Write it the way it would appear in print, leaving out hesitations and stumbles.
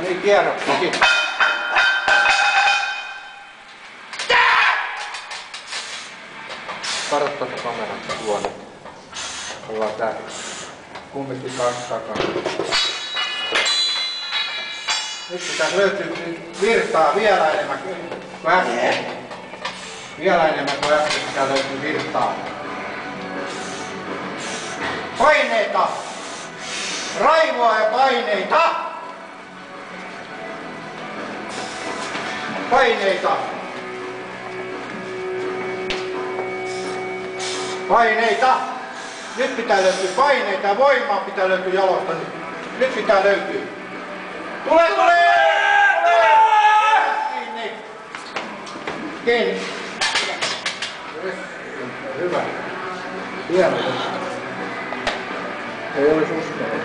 niin, kierroksikin. Karottaa se kameran tuonne. Ollaan tää kumminkin kaksi takana. Nyt pitäisi löytyä virtaa vielä enemmän kuin äsken. Vielä enemmän kuin äsken pitää löytyä virtaa. Paineita! Raivoa ja paineita! Paineita! Paineita! Nyt pitää löytyä paineita ja voimaa pitää löytyä jalosta. Nyt pitää löytyä. Tule! Kiinni! Kiinni! Hyvä. Hieno. Ei olisi uskonut.